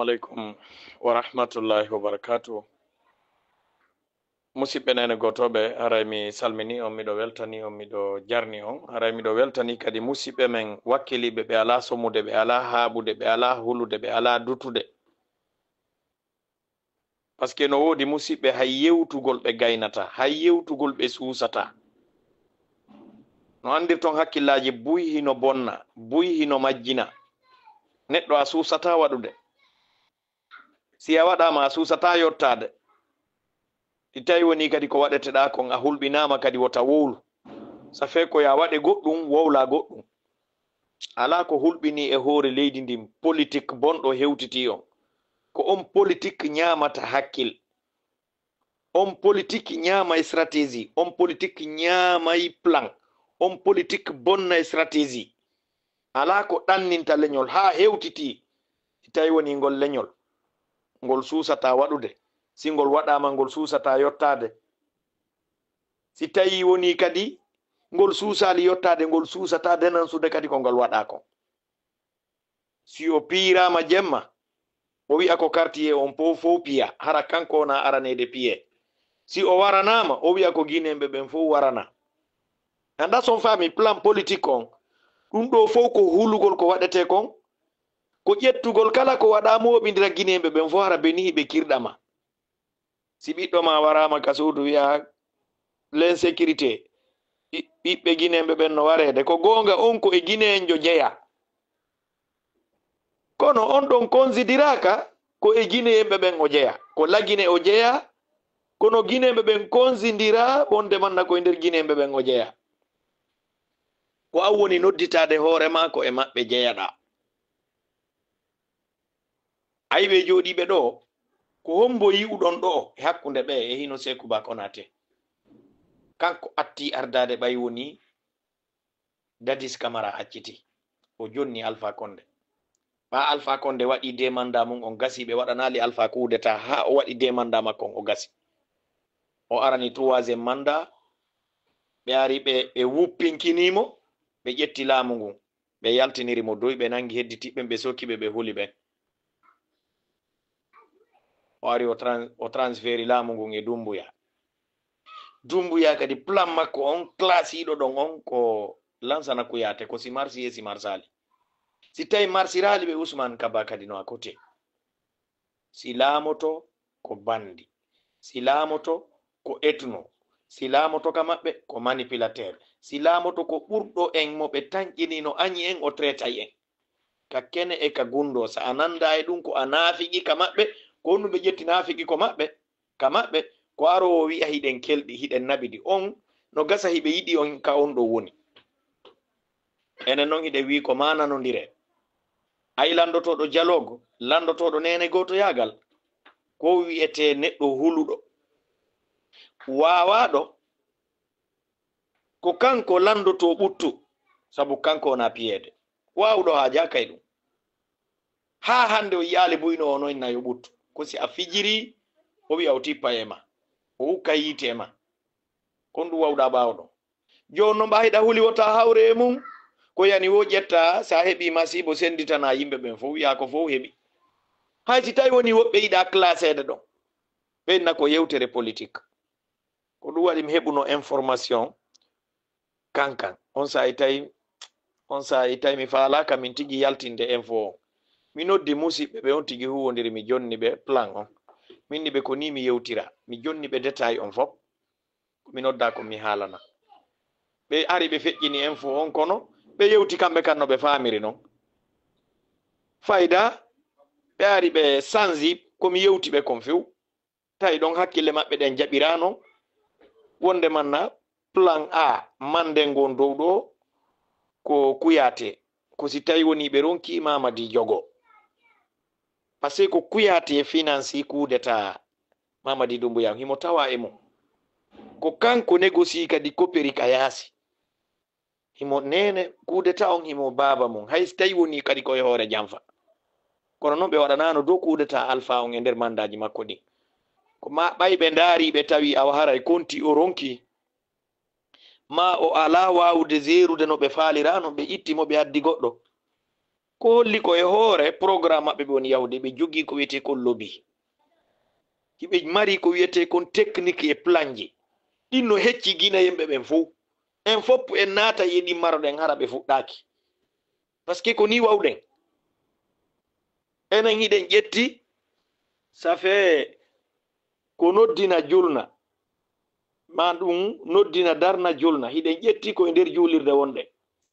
alaikum wa rahmatullahi wa barakatuh. Musidɓe nene gotoɓe, haray mi salmini on, miɗo weltani on, miɗo jarni on. Haray miɗo weltani kadi musidɓe men wakkiliɓe, ɓe ala somude, ɓe ala haaɓude, ɓe ala hulude, ɓe ala dutude. Par ce que no woodi musidɓe hay yewtugol ɓe gaynata, hay yewtugol ɓe suusata. No andirton hakkillaji buy hino bonna, buy hino majjina. Neɗɗo a suusata waɗude. Si a waɗama a suusata yottade. Ɗi tawi woni kadi ko waɗeteɗa kon a hulɓinama kadi wota wowlu. Ça fait ko ya waɗe goɗɗum wowla goɗɗum. Ala ko hulɓini e hoore leydi ndin politique bonɗo hewtiti on. Ko on politique ñamata hakkil. On politique ñama e stratégie. On politique ñama e plan. On politique bonna e stratégie. Ala ko ɗanninta leñol ha hewtiti. Ɗi tawi woni ngol leñol ngol suusata waɗude. Si ngol waɗama ngol suusata yottade. Si tawi woni kadi ngol suusali yottade, ngol suusata denansude kadi ko ngol waɗa kon. Si o piirama jemma, o wi'a ko quartier on fof piya, hara kanko na aranede piye. Si o waranama, o wi'a ko guinemɓe ɓen fof warana. Anda son fami plan politique on, ɗum ɗo fof ko hulugol ko waɗete kon, ko ƴettugol kala ko waɗa moɓidira guinemɓe ɓen fof hara beni ɓe kirɗama. Si ɓiɗɗo ma warama ka suudu wi'a l'insécurité, ɓiɓɓe guinemɓe ɓen no warede, ko gonga on ko e guineenjo jeeya. Kono on ɗon considiraka ko e guineemɓe ɓen o jeeya, ko lagine o jeeya, kono guineemɓe ɓen considira bonde manna ko e nder guineemɓe ɓen o jeeya. Ko an woni nodditade hoorema ko e maɓɓe jeeyaɗa. Ayiɓe jooɗiɓe ɗo, ko hombo yi'uɗon ɗo e hakkunde ɓe e hino Sékou Ba Konaté. Kanko atti ardade ɓay woni Dadis Camara acciti o jonni Alpha Condé. Ɓa Alpha Condé waɗi demanda mum on gasi, ɓe waɗanali Alpha coup d'état ha o waɗi demanda makko on o gasi. O arani 3e mandat, ɓe ari ɓe wuppinkinimo, ɓe ƴetti laamu ngun, ɓe yaltinirimo doy, ɓe nangi hedditiɓɓen, ɓe sokkiɓe, ɓe huli ɓen. O ari o transféri laamu ngun e Dumbuya. Dumbuya kadi plan makko on classiɗo ɗon on ko Lansana Kouyaté, ko si marsi e si marsali. Si tawi marsirali ɓe Ousmane Kaba kadi no a côté. Si laamoto ko bandi, si laamoto ko etno, si laamoto ka maɓɓe ko manipulateur, si laamoto ko ɓurɗo en mo ɓe tanƴini no añi en o traitay en. Ka kene e ka gundo, sa a nanda e ɗum ko a naafiki ka maɓɓe, ko on ɗum ɓe ƴetti naafiki ko maɓɓe, ka maɓɓe ko aro o wi'a hiɗen kelɗi, hiɗen naɓidi on no gasa hiɓe yiɗi on ka on ɗo woni. Enen noon hiɗe wi ko mananodire. Ay landotoɗo jalogo, landotoɗo nene goto yagal, ko wi'ete neɗɗo huluɗo wawaɗo ko kanko landoto ɓuttu, sabu kanko na piyede. Wawɗo ha jakay ɗum. Ha hande o yiyali buyno o noon nayo ɓuttu. Ko si a fijiri o wi'a o tippa e ma, o hukka yiite e ma. Kon ɗum wawɗa ɓawɗo. Joni no mbawiɗa huli wota hawre e mum, ko yani wo ƴetta sa heɓi masibo senditana yimɓe ɓen fof, wi'a ko fof heɓi. Hay si tawi woni woɓɓe yiɗa classede ɗon, ɓenna ko yewtere politique. Ko ɗum waɗi mi heɓuno information kankan. On sa e tawi mi faalaka min tigi yaltinde info o. Mi noddi musidɓe ɓe on tigi huwodiri, mi jonni ɓe plan on. Minni ɓe ko ni mi yewtira, mi jonni ɓe détail on fof. Mi nodda ko mi haalana. Ɓe ari ɓe feƴƴini info on, kono ɓe yewti kamɓe kan no ɓe famiri noon. Fayda ɓe ari ɓe sanji komi yewti ɓe kon few. Tawi ɗon hakkille maɓɓe ɗen jaɓirano. Wonde manna plan A mande ngon dow ɗo ko Kouyaté, ko si tawi woni ɓe ronki Mamadi Diogo. Par ce que ko Kouyaté financi coup d'état Mamadi Doumbouya himo tawa e mum. Ko kanko négocie kadi Koperi Kayasi. Himo nene coup d'état on himo baba mum. Hay so tawi woni kadi koye hoore Jamfa. Kono noon ɓe waɗanano dow coup d'état Alpha on e nder mandaji makko ɗin. Ko ma ɓay ɓe ndaari ɓe tawi awa haray konti o ronki, ma o ala wawude zerude no ɓe faalirano, ɓe ittimo ɓe haddi goɗɗo. ko holli ko e hoore programme maɓɓe ɓe woni yahude ɓe jogii ko wiyete kon lobby hiɓe mari ko wiyete kon technique e planje ɗin no hecci gina yimɓe ɓen fof en foppu en naata yeɗi maroɗen hara ɓe fuɗɗaki par ce que ko ni wawɗen enen hiɗen ƴetti ça fait ko noddina julna ma ɗum noddina darna julna hiɗen ƴetti koye nder juulirde wonɗe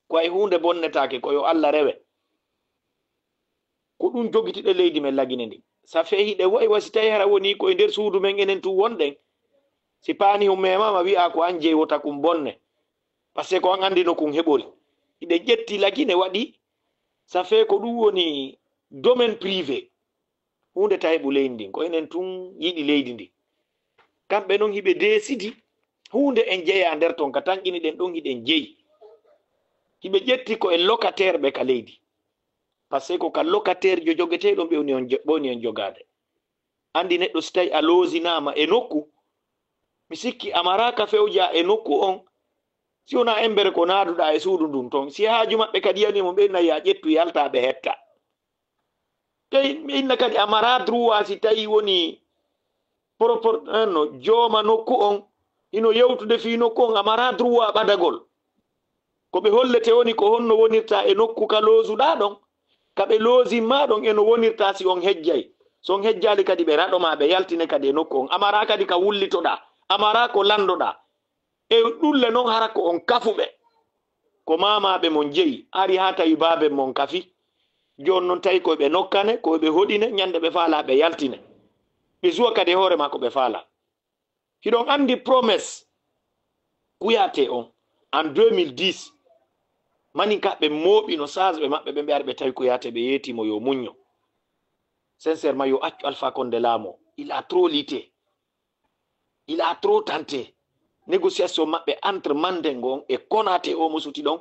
ko ay hunde bonnetake ko yo Allah rewe ko ɗum jogitiɗe leydi men lagine ndi ça fait hiɗe wayi wasi tawi hara woni koye nder suudu men enen tu wonɗen si paani hum memama wi'a ko an jeywota kum bonne par ce que ko an andino kum heɓori hiɗen ƴetti lagine waɗi ça fait ko ɗum woni domaine privé hunde taheɓu leydi ndin ko enen tun yiɗi leydi ndi kamɓe noon hiɓe desidi hunde en jeeya nder ton ka tan ini ɗen ɗon hiɗen jeeyi hiɓe ƴetti ko e locataire ɓe ka leydi par ce que ko ka locataire jo jogeteɗon ɓe woni on jogade andi neɗɗo so tawi a loosinama e nokku mi sikki amaraka fewja e nokku on si wona embere ko naaduɗa e suudu ndun ton si haaju maɓɓe kadi yanimo ɓe nayi a ƴettu yalta ɓe hetta tawi inna kadi amara droit si tawi woni no jooma nokku on ino yewtude fi nokku on amara droit ɓadagol ko ɓe hollete woni ko honno wonirta e nokku ka loosuɗa ɗon kaɓe loosinma ɗon eno wonirta si on hejjay so on hejjali kadi ɓe raɗoma ɓe yaltine kadi e nokku on amara kadi ka wullitoɗa amara ko landoɗa e ɗulle noon hara ko on kafuɓe ko mamaɓe mon jeeyi ari ha tawi babe mon kafi joni noon tawi koyeɓe nokkane koyeɓe hoɗine ñande ɓe faala ɓe yaltine ɓe suwa kadi hoore ma ko ɓe faala hiɗon andi promesse kuyate on en 2010 mani kaɓe mooɓino sage maɓɓe ɓe mbiyari ɓe tawi kuyate ɓe yeetimo yo muñño sincèrement yo accu Alpha Condé laamo il a trop lutté il a trop tenté négociation maɓɓe entre Mandengo on e Konaté o mo suti ɗon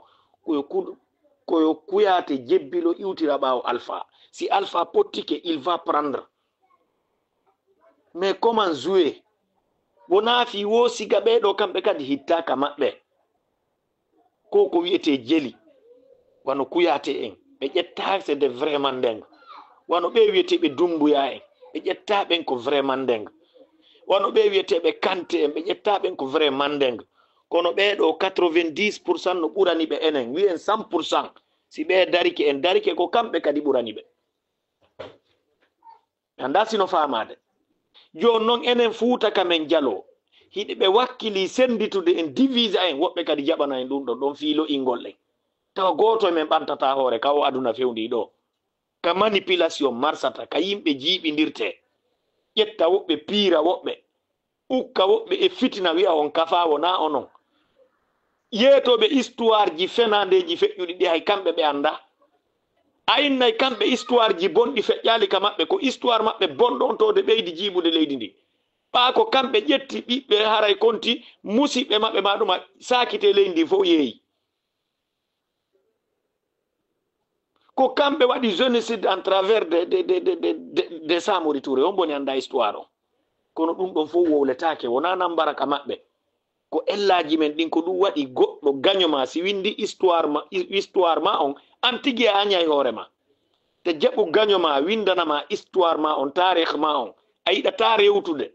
koyo kuyate jebbilo iwtira ɓaawo Alpha si Alpha pottike il va prendre mais comment jouer wona fi wo siga ɓeɗo kamɓe kadi hittaka maɓɓe ko wiyete jeli wano kuyate en ɓe ƴetta c'est de vraiment ndenga wano ɓe wiyeteɓe dumbuya en ɓe ƴetta ɓen ko vraiment ndenga wano ɓe wiyeteɓe kante en ɓe ƴetta ɓen ko vraiment ndenga kono ɓeɗo 90% no ɓurani ɓe enen wiyen 100% si ɓe darike en darike ko kamɓe kadi ɓurani ɓe anda sino famade joni noon enen fuuta kamen jalo hiɗe ɓe wakkili senditude en divisa en woɓɓe kadi jaɓana en ɗum ɗon fiilo ingol en tawa goto men ɓantata hoore ka o aduna fewndi ɗo ka manipulation marsata ka yimɓe jiiɓidirte ƴetta woɓɓe piira woɓɓe ukka woɓɓe e fitina wi'a on kafawo na onon yeetoɓe histoire ji fenandeji feƴƴuɗi ɗi hay kamɓe ɓe anda a innay kamɓe histoire ji bonɗi feƴƴali ka maɓɓe ko histoire maɓɓe bonɗontode ɓeydi jiiɓude leydi ndi ɓa ko kamɓe ƴetti ɓiɓɓe haray konti musidɓe maɓɓe ma ɗuma sakite leydi ndi fof yeeyi ko kamɓe waɗi génocide en travers de Samori Touré on boni anda histoire o kono ɗum ɗon fof wowletake wona nambara ka maɓɓe ko ellaji men ɗin ko ɗum waɗi goɗɗo gagnoma si windi histoire ma on an tigui a añay hoorema te jaɓu gagnoma windanama histoire ma on tarih ma on a yiɗata rewtude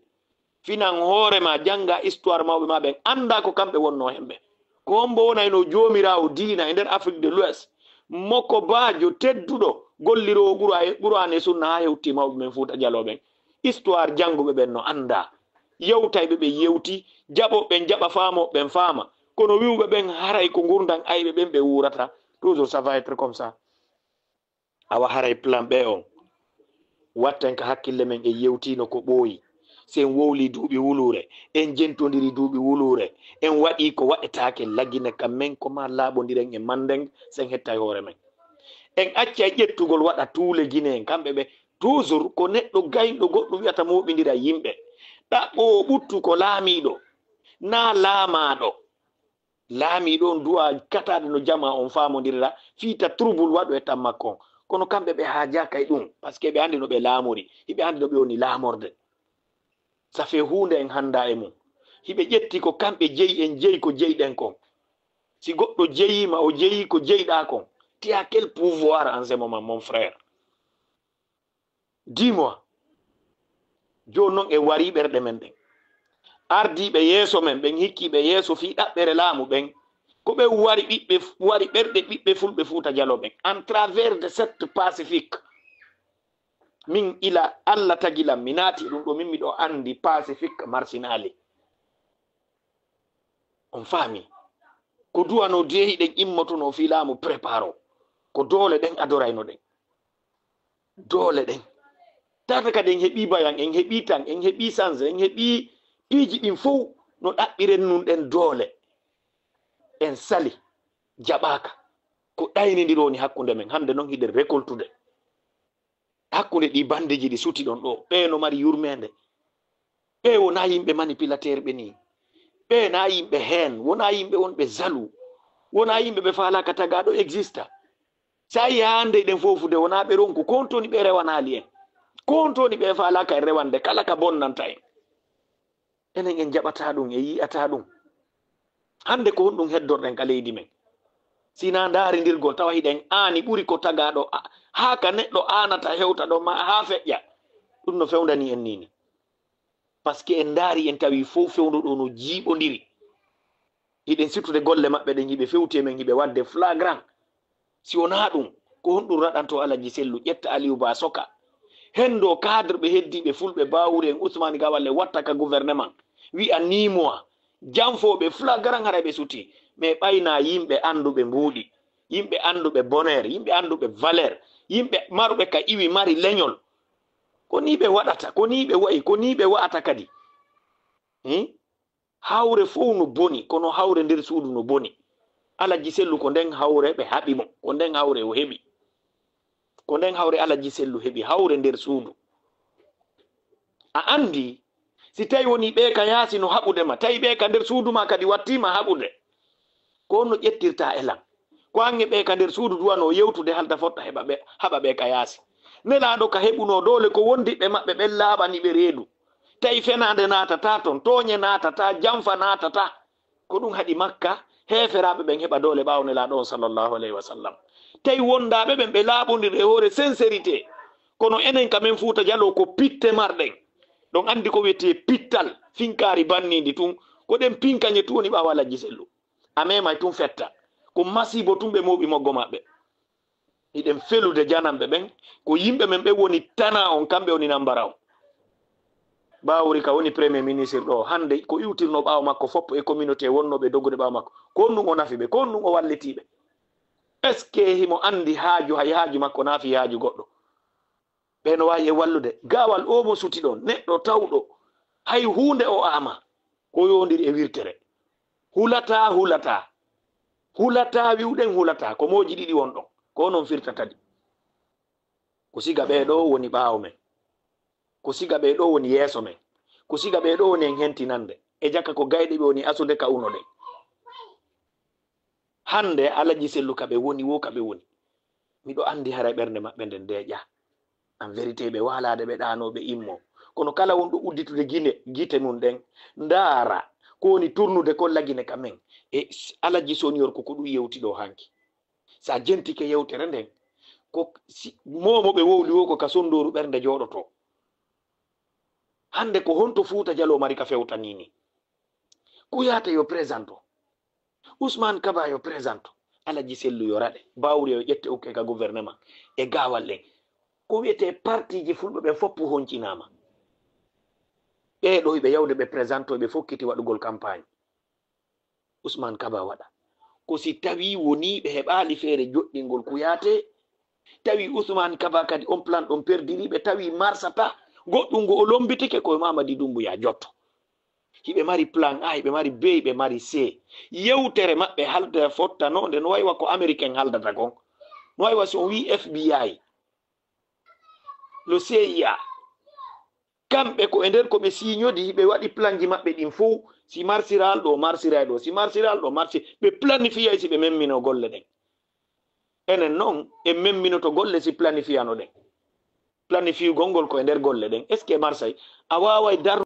finan hoorema janga histoire mawɓe ma ɓen anda ko kamɓe wonno hemɓe ko hombo wonayno jomirawo diina e nder Afrique de l'Ouest mokko baajo tedduɗo gollirowo ɓurane sunna ha hewti mawɓe men Fuuta Jalooɓen histoire janguɓe ɓen no anda yewtayɓe ɓe yewti jaɓoɓen jaɓa famoɓen faama kono wiwɓe ɓen haray ko gurdan ayɓe ɓen ɓe wurata toujours ça va être comme ça awa haray plan ɓe on watten ka hakkille men e yewtino ko ɓooyi sen wowli duuɓi wulure en jentodiri duuɓi wulure en waɗi ko waɗetake lagine kam men koma laaɓodiren e Mandeng sen hetta e hoore men en acca ƴettugol waɗa tuule guine en kamɓe ɓe toujours ko neɗɗo gayɗo goɗɗo wiyata moɓidira yimɓe ɗaɓɓo o ɓuttu ko laamiɗo na laamaɗo laamiɗo on duwa katade no jama on famodirira fiita trouble waɗo e tan makko on kono kamɓe ɓe haajaka e ɗum par ce que ɓe andi no ɓe laamori hiɓe andi no ɓe woni laamorde ça fait hunde en handa e mum hiɓe ƴetti ko kamɓe jeeyi en jeeyi ko jeeyɗen kon si goɗɗo jeeyima o jeeyi ko jeeyɗa kon Tu as quel pouvoir en ce moment, mon frère? Dis-moi. Jonon e wari ɓerɗe men ɗen ardiɓe yeeso men ɓen hikkiɓe yeeso fi ɗaɓɓere laamu ɓen ko ɓe wari ɓerɗe ɓiɓɓe fulɓe Fuuta Jallo ɓen en travers de cette pacifique min ila Allah tagilam mi naati ɗum ɗo min miɗo andi pacifique marsinali on faami ko duwano jeehi ɗen immotono fi laamu préparo ko doole ɗen adorayno ɗen doole ɗen tata kadi en heɓi bayan en heɓi tan en heɓi sanse en heɓi piiji ɗin fof no ɗaɓɓiren nun ɗen doole en sali jaɓaka ko ɗaynidironi hakkunde men hande noon hiɗen récoltude hakkunde ɗi bandeji ɗi suti ɗon ɗo ɓe no mari yurmede ɓe wona yimɓe manipulateur ɓe ni ɓe na yimɓe hen wona yimɓe wonɓe zalu wona yimɓe ɓe falaka tagaɗo exista sa yi hande ɗen fofude wona ɓe ronku kontoni ɓe rewanali en kontoni ɓe falaka e rewande kala ka bonnanta en enen en jaɓata ɗum e yi'ata ɗum hande ko honɗum heddorɗen ka leydi men sina darindirgol tawa hiɗen aani ɓuri ko tagaɗo ha ka neɗɗo anata hewta ɗo ma ha feƴƴa ɗum no fewdani en nini par ce que en daari en tawi fof fewnuɗo no jiiɓodiri hiɗen sittude golle maɓɓe ɗen hiɓe fewti men hiɓe wadde flagrant si wona ɗum ko honɗum raɗanto Alaji Sellu ƴetta Aliou Ba Soka hendo cadre ɓe heddiɓe fulɓe Bawuri en Ousmane Gawalle watta ka gouvernement wi'a ni moi janfoɓe flagrant hara ɓe suti mais ɓayna yimɓe anduɓe mbuuɗi yimɓe anduɓe bonheur yimɓe anduɓe valeur yimɓe maruɓe ka iwi mari leñol ko ni ɓe waɗata ko ni ɓe wayi ko ni ɓe wa'ata kadi hawre fof no boni kono hawre nder suudu no boni Alaji Sellu ko nden hawre ɓe haɓimo ko nden hawre o heɓi ko nden hawre Alaji Sellu heɓi hawre nder suudu a andi si tawi woni ɓe ka yaasi no haɓude ma tawi ɓe ka nder suudu ma kadi wattima haɓude ko no ƴettirta elan ko ange ɓe ka nder suudu duwano yewtude halda fotta haɓa ɓe ka yaasi nelaɗo ka heɓuno dole ko wondiɓe maɓɓe ɓen laaɓani ɓe reedu tawi fenade natata ton toñe natata jamfa natata ko ɗum haɗi Makka heferaɓe ɓen heɓa dole ɓawo nelaɗo on sallllahu alayhi wa sallam tawi wondaɓe ɓen ɓe laaɓodir e hoore sincérité kono enen kamen Fuuta Jallo ko pitte marɗen ɗon andi ko wiyete pittal finkari bannidi tun ko ɗen pinkañe tuni ɓawa Alaji Sellu a memay tun fetta ko masibo tun ɓe moɓi moggo maɓɓe hiɗen felude janamɓe ɓen ko yimɓe men ɓe woni tana on kamɓe woni nambara on Bawuri ka woni premier ministre ɗo hande ko iwtirno ɓawo makko foppo e communauté wonnoɓe doggude ɓawo makko ko ɗum o nafi ɓe ko ɗum o wallitiɓe est ce que himo andi haaju hay haaju makko naafi haaju goɗɗo ɓe no wawi e wallude gawal o mo suti ɗon neɗɗo tawɗo hay hunde o ama ko yondiri e wirtere hulata wiwɗen hulata ko moji ɗiɗi won ɗon ko noon firta kadi ko siga ɓeɗo woni ɓawo men ko siga ɓeɗo woni yeeso men ko siga ɓeɗo woni en hentinande e jakka ko gayɗe ɓe woni asude ka uno ɗen hande Alaji Sellu kaɓe woni wo kaɓe woni miɗo andi hara ɓernde maɓɓe nden deƴƴa en vérité ɓe walade ɓe ɗanoɓe immo kono kala wonɗo udditude gite mum ɗen ndaara ko woni tournude kollagine kamen e Alaji Senior ko ɗum yewti ɗo hanki sa jentike yewtere nden ko momo ɓe wowli wo ko ka sondoru ɓernde joɗoto hande ko honto Fuuta Jallo mari ka fewtanini Kuyata yo présente Ousmane Kaba yo présente Alaji Sellu yo raɗe Bawuri yo ƴette ukke ka gouvernement e gawal ɗen ko wiyete partiji fulɓe ɓe foppu honcinama ɓeɗo ɓe yawde ɓe présente ɓe fokkiti waɗugol campagne Ousmane Kaba waɗa ko si tawi woni ɓe heɓali feere joɗɗingol Kuyate tawi Ousmane Kaba kadi on plan ɗon perdiri ɓe tawi marsata goɗɗum ngo o lombitike koye Mamadi Doumbouya jotto hiɓe mari plan A hiɓe mari B hiɓe mari C yewtere maɓɓe halda fottano nde no waywa ko américain haldata kon no waywa si on wi FBI le CIA kamɓe ko e nder ko ɓe signodi hiɓe waɗi plan ji maɓɓe ɗin fof si marsiral ɗo marsiray ɗo si marsiral ɗo marsi ɓe planifiyay si ɓe memmino golle ɗen enen noon en memminoto golle si planifiyano ɗen planifiyugol ngol ko e nder golle ɗen est ce que marsay a waway dar